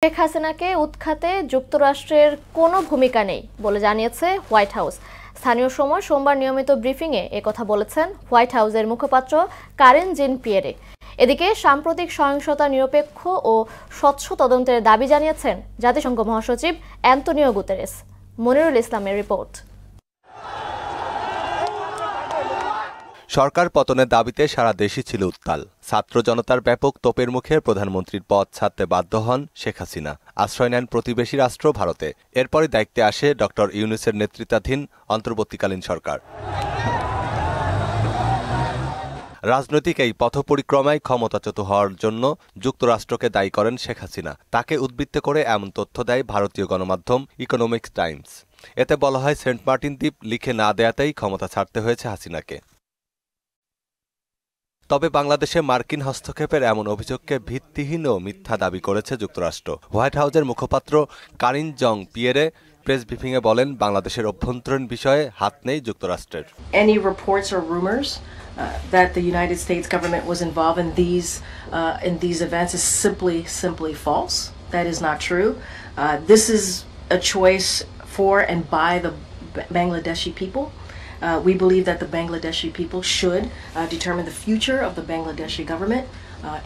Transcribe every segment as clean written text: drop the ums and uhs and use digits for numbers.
শেখ হাসিনাকে উৎখাতে যুক্তরাষ্ট্রের কোনো ভূমিকা নেই বলে জানিয়েছে হোয়াইট হাউস। স্থানীয় সময় সোমবার নিয়মিত ব্রিফিংয়ে একথা বলেছেন হোয়াইট হাউসের মুখপাত্র কারেন জিন পিয়েরে। এদিকে সাম্প্রতিক সহিংসতা নিরপেক্ষ ও স্বচ্ছ তদন্তের দাবি জানিয়েছেন জাতিসংঘ মহাসচিব অ্যান্তোনিও গুতেরেস। মনিরুল ইসলামের রিপোর্ট। সরকার পতনের দাবিতে সারা দেশই ছিল উত্তাল। ছাত্র জনতার ব্যাপক তোপের মুখে প্রধানমন্ত্রীর পদ ছাড়তে বাধ্য হন শেখ হাসিনা। আশ্রয় নেন প্রতিবেশী রাষ্ট্র ভারতে। এরপরই দায়িত্বে আসে ডক্টর ইউনূসের নেতৃত্বাধীন অন্তর্বর্তীকালীন সরকার। রাজনৈতিক এই পথপরিক্রমায় ক্ষমতাচ্যুত হওয়ার জন্য যুক্তরাষ্ট্রকে দায়ী করেন শেখ হাসিনা। তাকে উদ্বৃত্ত করে এমন তথ্য দেয় ভারতীয় গণমাধ্যম ইকোনমিক্স টাইমস। এতে বলা হয়, সেন্ট মার্টিন দ্বীপ লিখে না দেয়াতেই ক্ষমতা ছাড়তে হয়েছে হাসিনাকে। তবে বাংলাদেশে মার্কিন হস্তক্ষেপের এমন অভিযোগকে ভিত্তিহীন ও মিথ্যা দাবি করেছে যুক্তরাষ্ট্র। হোয়াইট হাউসের মুখপাত্র কারিন জং পিয়েরে প্রেস ব্রিফিংয়ে বলেন, বাংলাদেশের অভ্যন্তরীণ বিষয়ে হাত নেই যুক্তরাষ্ট্রের। Any reports or rumors that the United States government was involved in these events is simply false. That is not true. This is a choice for and by the Bangladeshi people. We believe that the Bangladeshi people should determine the future of the Bangladeshi government,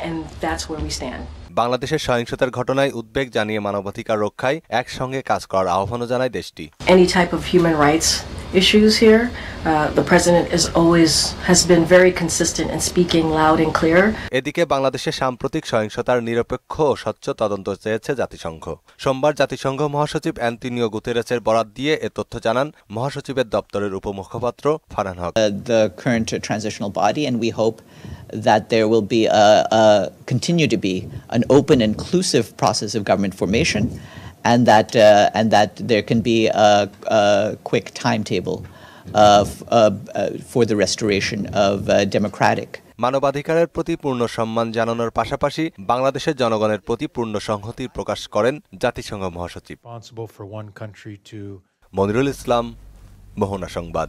and that's where we stand. বাংলাদেশের সহিংসতার ঘটনায় উদ্বেগ জানিয়ে মানবাধিকার রক্ষায় একসঙ্গে কাজ করার আহ্বানও জানায় দেশটি। Any type of human rights issues here, the president has been very consistent in speaking loud and clear. এদিকে বাংলাদেশের সাম্প্রতিক সহিংসতার নিরপেক্ষ ও স্বচ্ছ তদন্ত চেয়েছে জাতিসংঘ। সোমবার জাতিসংঘ মহাসচিব অ্যান্তোনিও গুতেরেসের বরাত দিয়ে এ তথ্য জানান মহাসচিবের দপ্তরের উপমুখপাত্র ফারহান হক। The current transitional body, and we hope that there will be continue to be an open, inclusive process of government formation, and that there can be a quick timetable for the restoration of democratic. মানবাধিকারের প্রতি পূর্ণ সম্মান জানানোর পাশাপাশি বাংলাদেশের জনগণের প্রতি পূর্ণ সংহতি প্রকাশ করেন জাতিসংঘ মহাসচিব। মনিরুল ইসলাম, মোহনা সংবাদ।